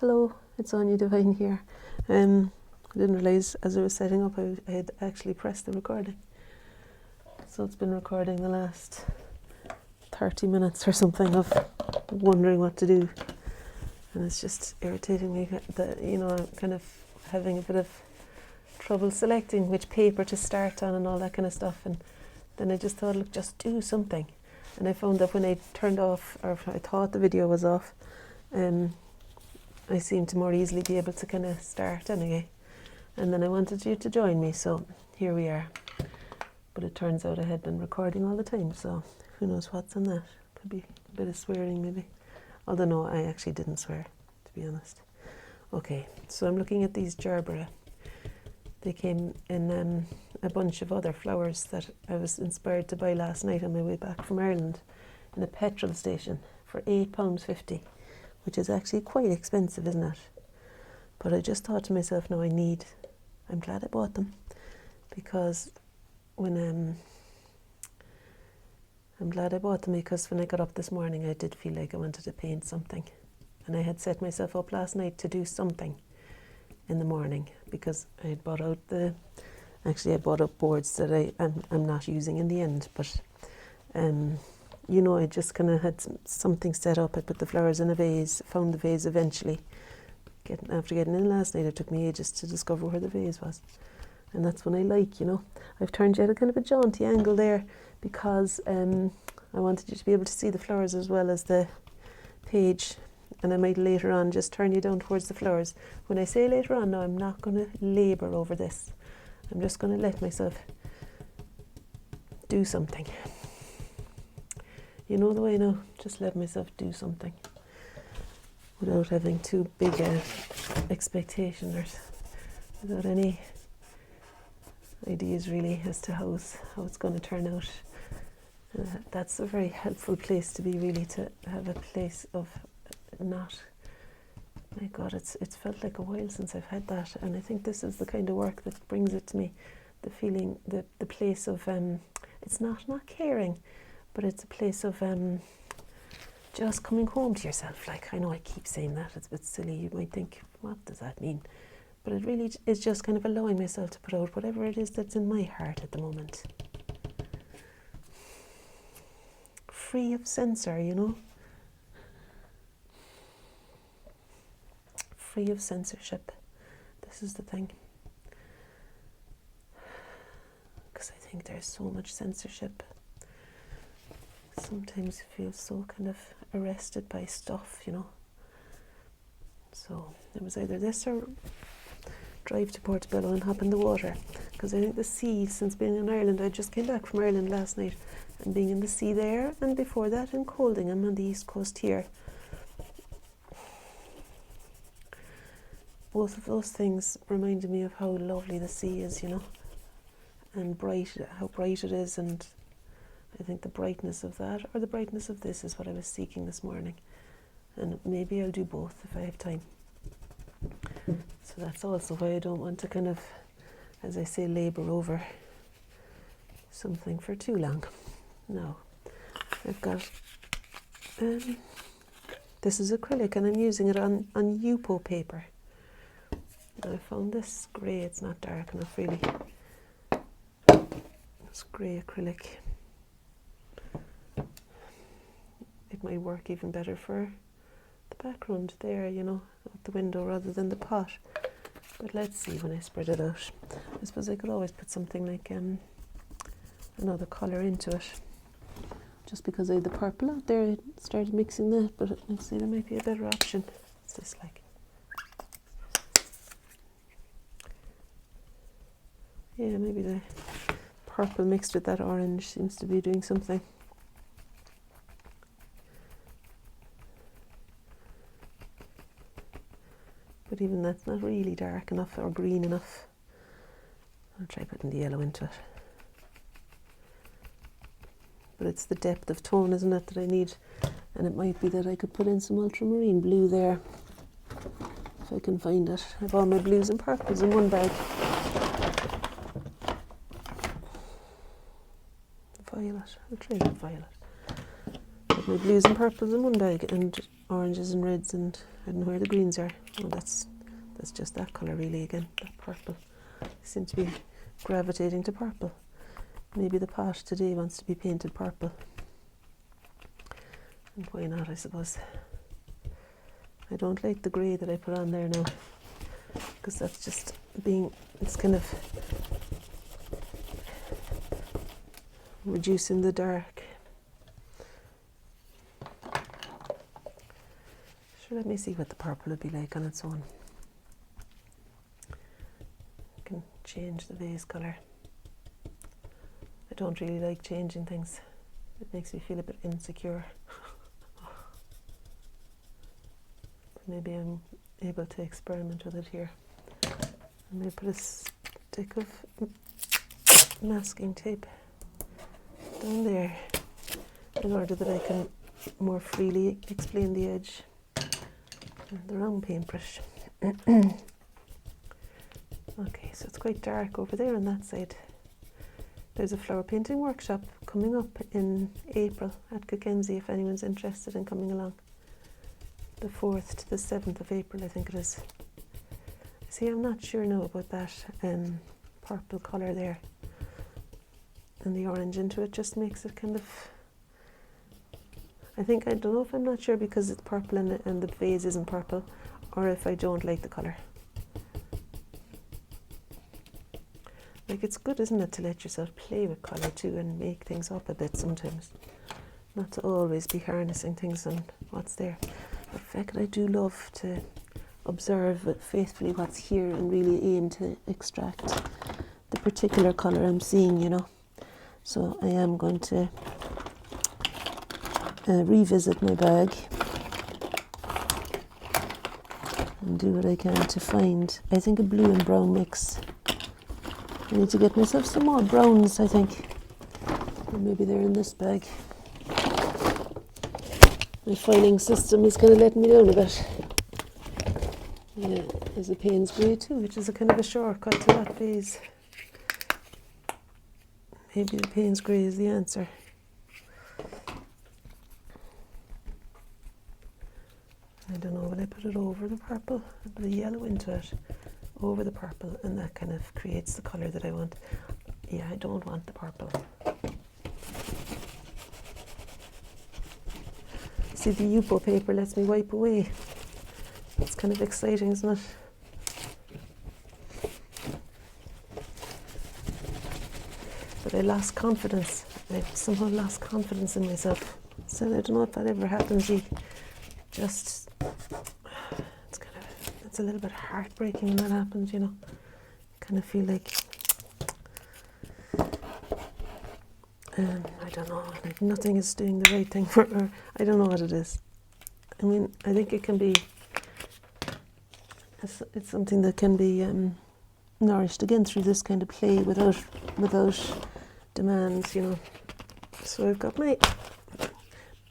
Hello, it's Anya Devine here. I didn't realise as I was setting up I had actually pressed the recording. So it's been recording the last 30 minutes or something of wondering what to do. And it's just irritating me that, I'm kind of having a bit of trouble selecting which paper to start on and all that kind of stuff. And then I just thought, look, just do something. And I found that when I turned off, or I thought the video was off, I seemed to more easily be able to kind of start anyway. And then I wanted you to join me, so here we are. But it turns out I had been recording all the time, so who knows what's on that. Could be a bit of swearing maybe. Although no, I actually didn't swear, to be honest. Okay, so I'm looking at these Gerbera. They came in a bunch of other flowers that I was inspired to buy last night on my way back from Ireland in a petrol station for £8.50, which is actually quite expensive, isn't it? But I just thought to myself, no, I'm glad I bought them, because I'm glad I bought them because when I got up this morning I did feel like I wanted to paint something, and I had set myself up last night to do something in the morning because I had bought out I bought up boards that I'm not using in the end, but I just kind of had something set up. I put the flowers in a vase, found the vase eventually. After getting in last night, it took me ages to discover where the vase was. And that's when I like, I've turned you at a kind of a jaunty angle there because I wanted you to be able to see the flowers as well as the page. And I might later on just turn you down towards the flowers. When I say later on, no, I'm not going to labour over this. I'm just going to let myself do something. You know the way now, just let myself do something without having too big a expectation or without any ideas really as to how it's going to turn out. That's a very helpful place to be, really, to have a place of not, my God, it's felt like a while since I've had that, and I think this is the kind of work that brings it to me, the feeling, the place of, it's not caring, but it's a place of just coming home to yourself. Like, I know I keep saying that, it's a bit silly, you might think, what does that mean? But it really is just kind of allowing myself to put out whatever it is that's in my heart at the moment. Free of censor, Free of censorship. This is the thing. Because I think there's so much censorship. Sometimes you feel so kind of arrested by stuff, So it was either this or drive to Portobello and hop in the water. Because I think the sea, since being in Ireland, I just came back from Ireland last night, and being in the sea there, and before that in Coldingham on the east coast here. Both of those things reminded me of how lovely the sea is, and how bright it is, and I think the brightness of that, or the brightness of this, is what I was seeking this morning. And maybe I'll do both if I have time. So that's also why I don't want to kind of, as I say, labour over something for too long. Now, I've got, this is acrylic, and I'm using it on Yupo paper. I found this grey, it's not dark enough really. It's grey acrylic. It might work even better for the background there, out the window rather than the pot. But let's see when I spread it out. I suppose I could always put something like another colour into it. Just because I had the purple out there, I started mixing that, but let's see, there might be a better option. What's this like? Yeah, maybe the purple mixed with that orange seems to be doing something. But even that's not really dark enough or green enough. I'll try putting the yellow into it. But it's the depth of tone, isn't it, that I need? And it might be that I could put in some ultramarine blue there, if I can find it. I have all my blues and purples in one bag. Violet, I'll try that violet. Put my blues and purples in one bag, and oranges and reds, and I don't know where the greens are. Oh, that's just that colour really again, that purple. I seem to be gravitating to purple. Maybe the pot today wants to be painted purple. And why not, I suppose. I don't like the grey that I put on there now, because that's just it's kind of reducing the dark. Sure, let me see what the purple would be like on its own. I can change the vase colour. I don't really like changing things. It makes me feel a bit insecure. Maybe I'm able to experiment with it here. I'm going to put a stick of masking tape down there in order that I can more freely explain the edge. And the wrong paintbrush. Okay, so it's quite dark over there on that side. There's a flower painting workshop coming up in April at Cockenzie if anyone's interested in coming along. The 4th to the 7th of April, I think it is. See, I'm not sure now about that purple colour there. And the orange into it just makes it kind of... I don't know if I'm not sure because it's purple and the vase isn't purple, or if I don't like the colour. Like, it's good, isn't it, to let yourself play with colour too and make things up a bit sometimes. Not to always be harnessing things on what's there. In fact, I do love to observe faithfully what's here and really aim to extract the particular colour I'm seeing, you know. So I am going to revisit my bag and do what I can to find, I think, a blue and brown mix. I need to get myself some more browns, I think. Or maybe they're in this bag. My filing system is kind of letting me down a bit. Yeah, there's a Payne's Grey too, which is a kind of a shortcut to that vase. Maybe the Payne's Grey is the answer. I don't know, will I put it over the purple? I put the yellow into it, over the purple, and that kind of creates the colour that I want. Yeah, I don't want the purple. See, the Yupo paper lets me wipe away. It's kind of exciting, isn't it? But I lost confidence. I somehow lost confidence in myself. So I don't know if that ever happens. It's a little bit heartbreaking when that happens, you know. Kind of feel like, I don't know, like nothing is doing the right thing for her. I don't know what it is. I mean, I think it can be, it's something that can be nourished again through this kind of play without demands, you know. So I've got my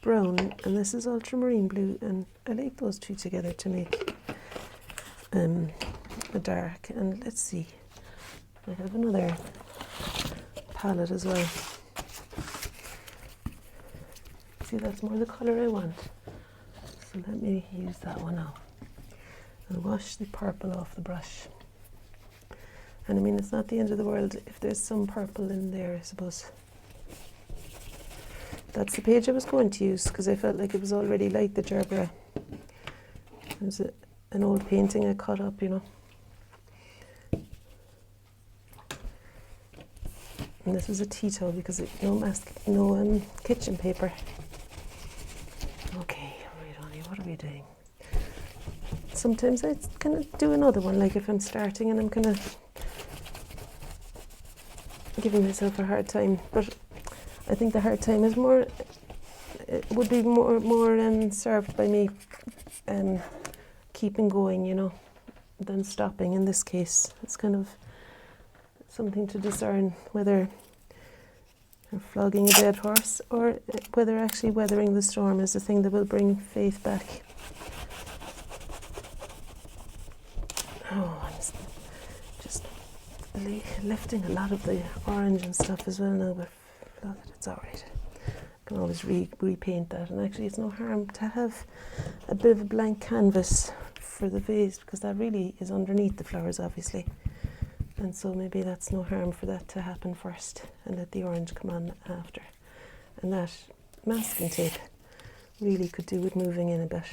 brown, and this is ultramarine blue, and I like those two together to make a dark. And let's see, I have another palette as well. See, that's more the colour I want. So let me use that one now. And wash the purple off the brush. And I mean, it's not the end of the world if there's some purple in there, I suppose. That's the page I was going to use because I felt like it was already like the Gerbera. It was an old painting I cut up, you know. And this was a tea towel because no kitchen paper. Okay, right on here, what are we doing? Sometimes I kind of do another one, like if I'm starting and I'm kind of giving myself a hard time. But I think the hard time is it would be more served by me keeping going, you know, than stopping in this case. It's kind of something to discern whether you're flogging a dead horse or whether actually weathering the storm is the thing that will bring faith back. Oh, I'm just lifting a lot of the orange and stuff as well now, but look, it's all right. can always repaint that. And actually it's no harm to have a bit of a blank canvas for the vase, because that really is underneath the flowers, obviously. And so maybe that's no harm for that to happen first and let the orange come on after. And that masking tape really could do with moving in a bit.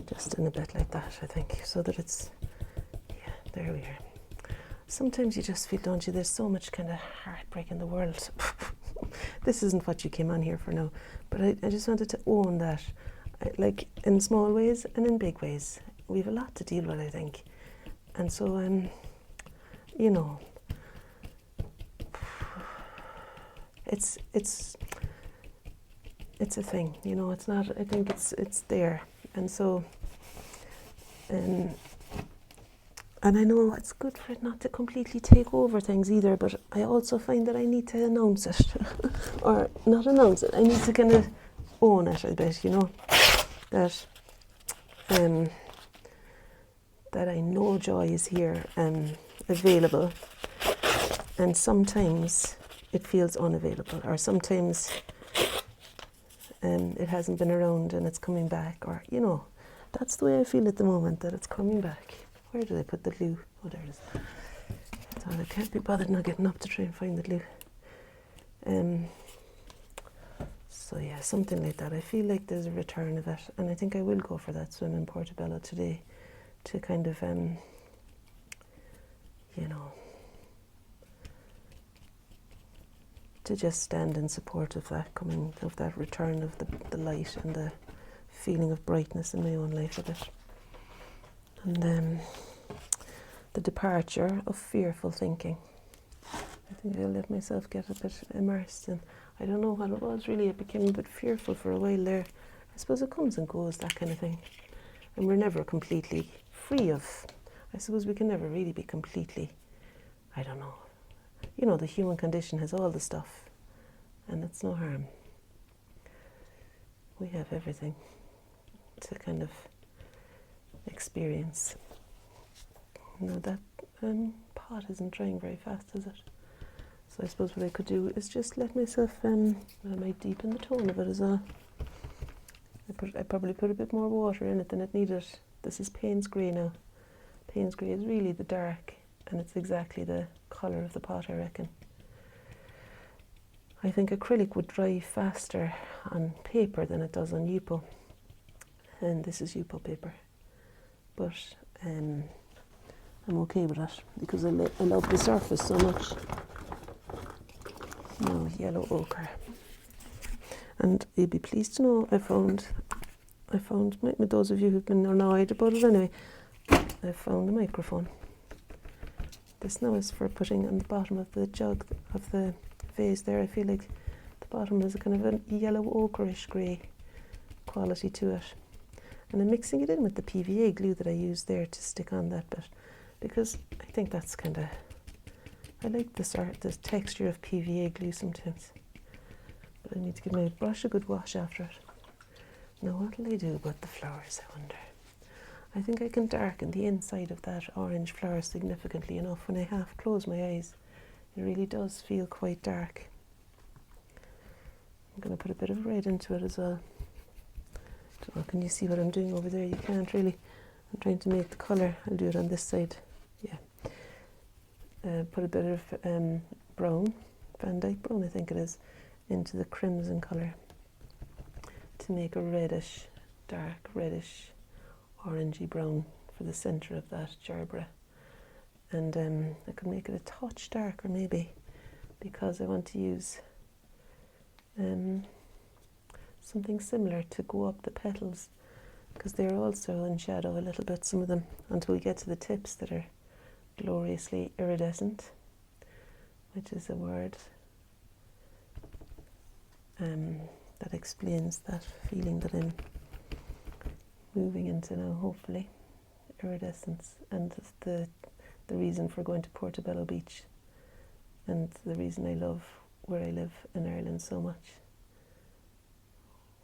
Just in a bit like that, I think, so that it's, yeah, there we are. Sometimes you just feel, don't you, there's so much kind of heartbreak in the world. This isn't what you came on here for now, but I just wanted to own that, like in small ways and in big ways. We have a lot to deal with, I think. And so, you know, it's a thing, you know, it's not, I think it's there. And so, and I know it's good for it not to completely take over things either, but I also find that I need to announce it, or not announce it, I need to kind of own it a bit, you know, that that I know joy is here and available, and sometimes it feels unavailable, or sometimes it hasn't been around and it's coming back, or, you know, that's the way I feel at the moment, that it's coming back. Where did I put the glue? Oh, there it is. So I can't be bothered not getting up to try and find the glue. So yeah, something like that. I feel like there's a return of it, and I think I will go for that swim in Portobello today, to kind of, you know, to just stand in support of that coming, of that return of the light and the feeling of brightness in my own life a bit. And the departure of fearful thinking. I think I let myself get a bit immersed in, I don't know what it was really, it became a bit fearful for a while there. I suppose it comes and goes, that kind of thing. And we're never completely free of, I suppose we can never really be completely, I don't know. You know, the human condition has all the stuff, and it's no harm. We have everything to kind of experience. Now that pot isn't drying very fast, is it? So I suppose what I could do is just let myself, I might deepen the tone of it as well. I probably put a bit more water in it than it needed. This is Payne's Grey now. Payne's Grey is really the dark, and it's exactly the colour of the pot, I reckon. I think acrylic would dry faster on paper than it does on Yupo. And this is Yupo paper. But I'm okay with that, because I love the surface so much. No, yellow ochre. And you'd be pleased to know I found, with those of you who've been annoyed about it anyway, I found a microphone. This now is for putting on the bottom of the jug of the vase there. I feel like the bottom has a kind of a yellow ochreish grey quality to it. And I'm mixing it in with the PVA glue that I used there to stick on that bit, because I think that's kind of, I like the texture of PVA glue sometimes. But I need to give my brush a good wash after it. Now what will I do about the flowers, I wonder? I think I can darken the inside of that orange flower significantly enough when I half close my eyes. It really does feel quite dark. I'm going to put a bit of red into it as well. Oh, can you see what I'm doing over there? You can't really. I'm trying to make the colour. I'll do it on this side. Yeah. Put a bit of brown, Van Dyke brown I think it is, into the crimson colour to make a reddish, dark reddish, orangey brown for the centre of that Gerbera. And I could make it a touch darker maybe, because I want to use something similar to go up the petals, because they're also in shadow a little bit, some of them, until we get to the tips that are gloriously iridescent, which is a word that explains that feeling that I'm moving into now, hopefully. Iridescence, and the reason for going to Portobello Beach, and the reason I love where I live in Ireland so much,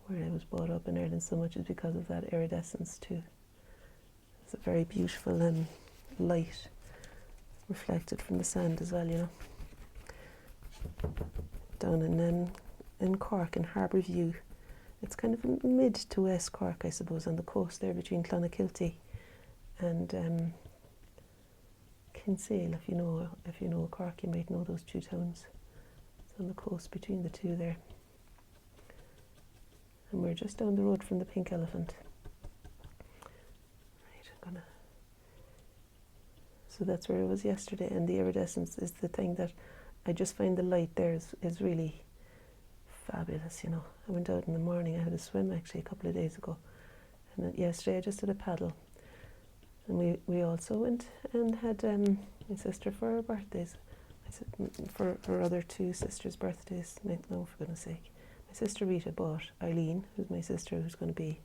where I was brought up in Ireland so much, is because of that iridescence too. It's a very beautiful light reflected from the sand as well, you know. down in Cork, in Harbourview. It's kind of mid to West Cork, I suppose, on the coast there between Clonakilty and Kinsale. If you know Cork, you might know those two towns. It's on the coast between the two there. And we're just down the road from the Pink Elephant. Right, so that's where I was yesterday, and the iridescence is the thing that I just find the light there is really fabulous, you know. I went out in the morning, I had a swim actually a couple of days ago, and then yesterday I just did a paddle. And we also went and had my sister for her birthdays. For her other two sisters' birthdays. No, for goodness sake. My sister Rita bought Eileen, who's my sister, who's going to be,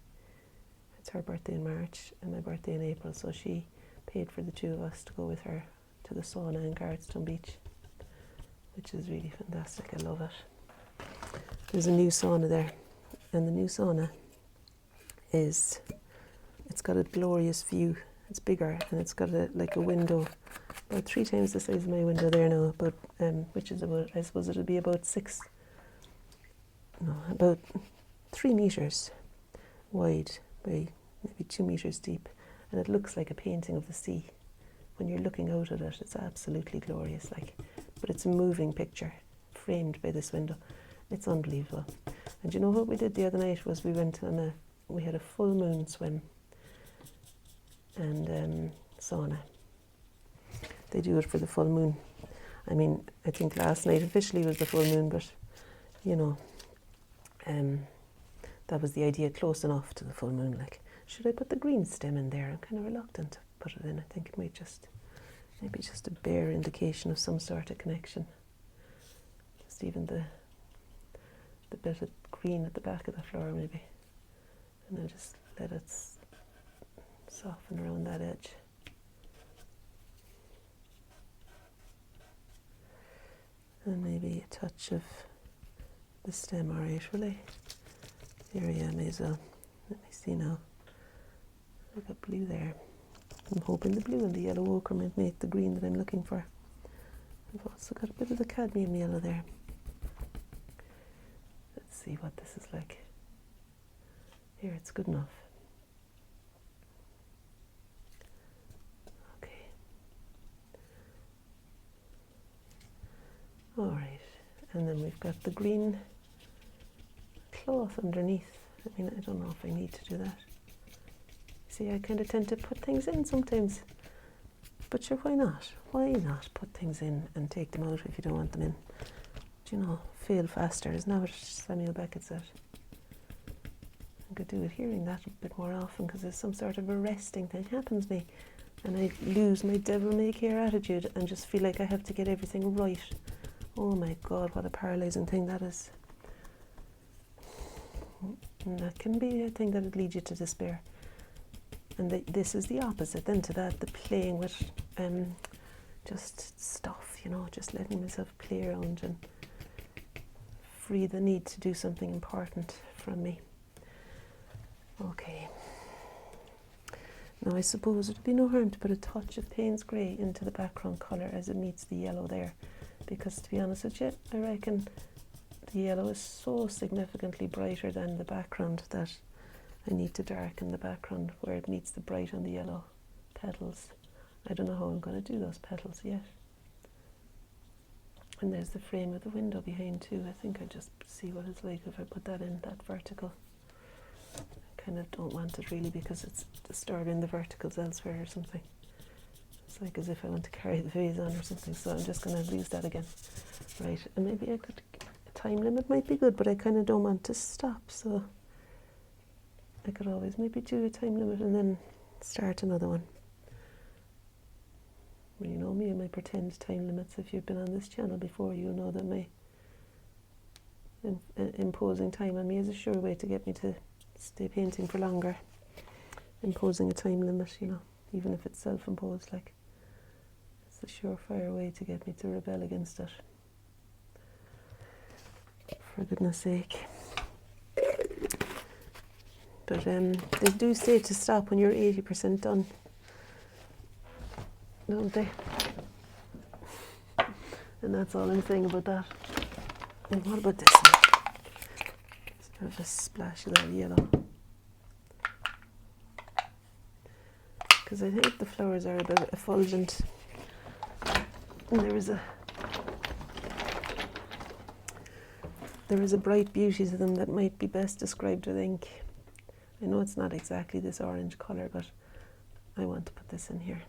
it's her birthday in March and my birthday in April, so she paid for the two of us to go with her to the sauna in Garretstown Beach, which is really fantastic. I love it. There's a new sauna there, and the new sauna it's got a glorious view. It's bigger, and it's got a window about 3 times the size of my window there now, which is about, I suppose it'll be about 3 meters wide by maybe 2 meters deep, and it looks like a painting of the sea. When you're looking out at it, it's absolutely glorious, but it's a moving picture framed by this window. It's unbelievable. And you know what we did the other night was we had a full moon swim and sauna. They do it for the full moon. I mean, I think last night officially was the full moon, but you know, that was the idea, close enough to the full moon. Should I put the green stem in there? I'm kind of reluctant to put it in. I think it might maybe just a bare indication of some sort of connection. Just even the bit of green at the back of the flower maybe, and then just let it soften around that edge. And maybe a touch of the stem, alright, will I? There I may as well. Let me see now. I've got blue there. I'm hoping the blue and the yellow ochre might make the green that I'm looking for. I've also got a bit of the cadmium yellow there. Let's see what this is like. Here, it's good enough. Alright, and then we've got the green cloth underneath. I mean, I don't know if I need to do that. See, I kind of tend to put things in sometimes. But sure, why not? Why not put things in and take them out if you don't want them in? Do you know, fail faster. Isn't that what Samuel Beckett said? I could do with hearing that a bit more often, because there's some sort of arresting thing happens to me. And I lose my devil-may-care attitude and just feel like I have to get everything right. Oh my God, what a paralysing thing that is. And that can be a thing that would lead you to despair. And this is the opposite then to that, the playing with just stuff, you know, just letting myself play around and free the need to do something important from me. Okay. Now I suppose it would be no harm to put a touch of Payne's Grey into the background colour as it meets the yellow there. Because to be honest with you, I reckon the yellow is so significantly brighter than the background that I need to darken the background where it meets the bright on the yellow petals. I don't know how I'm going to do those petals yet. And there's the frame of the window behind too. I think I just see what it's like if I put that in, that vertical. I kind of don't want it really because it's disturbing the verticals elsewhere or something. It's like as if I want to carry the vase on or something, so I'm just going to lose that again. Right, and maybe a time limit might be good, but I kind of don't want to stop, so I could always maybe do a time limit and then start another one. Well, you know me and my pretend time limits. If you've been on this channel before, you'll know that my imposing time on me is a sure way to get me to stay painting for longer. Imposing a time limit, you know, even if it's self-imposed, like. A surefire way to get me to rebel against it. For goodness sake. But they do say to stop when you're 80% done, don't they? And that's all I'm saying about that. And what about this one? It's a bit of a splash of that yellow. Because I think the flowers are a bit effulgent. And there is a bright beauty to them that might be best described with ink. I know it's not exactly this orange colour, but I want to put this in here.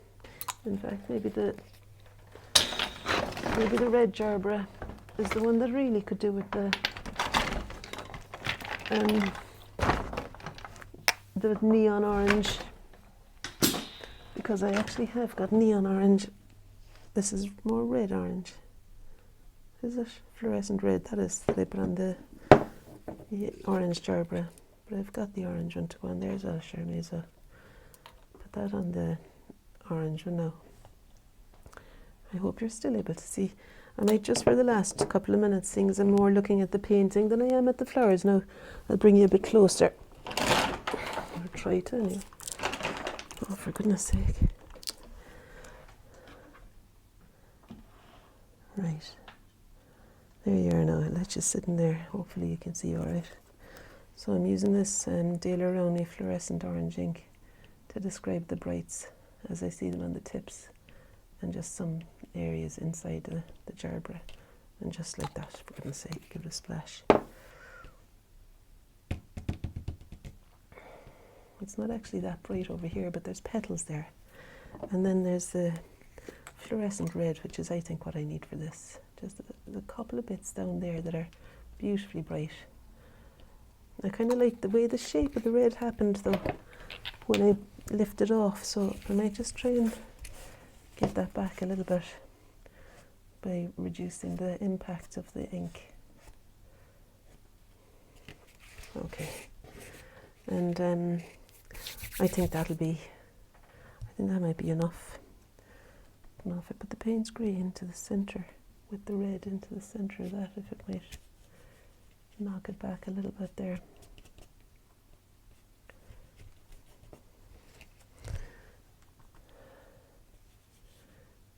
In fact, maybe the red Gerbera is the one that really could do with the neon orange, because I actually have got neon orange. This is more red orange. Is it? Fluorescent red, that is that I put on the orange Gerbera. But I've got the orange one to go on there as well. Sure, may as well put that on the orange one now. I hope you're still able to see. I might just for the last couple of minutes, things I'm more looking at the painting than I am at the flowers. Now I'll bring you a bit closer. I'll try to anyway. Oh, for goodness sake. Right. There you are now. I'll let you sit in there. Hopefully you can see all right. So I'm using this Daler Rowney fluorescent orange ink to describe the brights as I see them on the tips, and just some areas inside the Gerbera. And just like that, for goodness sake, give it a splash. It's not actually that bright over here, but there's petals there. And then there's the fluorescent red, which is I think what I need for this. Just a couple of bits down there that are beautifully bright. I kind of like the way the shape of the red happened though when I lifted off, so I might just try and get that back a little bit by reducing the impact of the ink. Okay, and I think that might be enough. I don't know if I put the Payne's grey into the centre with the red into the centre of that, if it might knock it back a little bit there.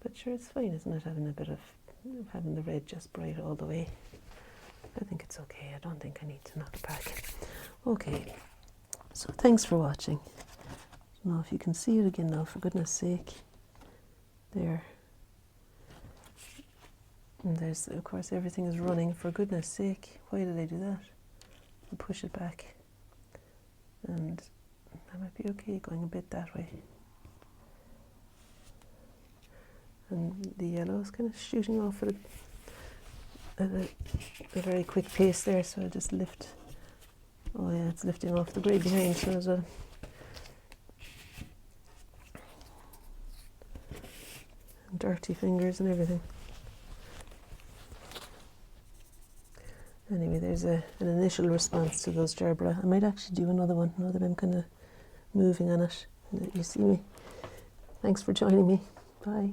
But sure, it's fine, isn't it, having a bit of having the red just bright all the way. I think it's okay. I don't think I need to knock it back. Okay, so thanks for watching. I don't know if you can see it again now, for goodness sake. There. And there's, of course, everything is running, for goodness sake. Why did I do that? I'll push it back. And that might be okay, going a bit that way. And the yellow is kind of shooting off at a very quick pace there, so I just lift. Oh yeah, it's lifting off the grey behind, so as well. Dirty fingers and everything. Anyway, there's an initial response to those Gerbera. I might actually do another one now that I'm kind of moving on it. You see me. Thanks for joining me. Bye.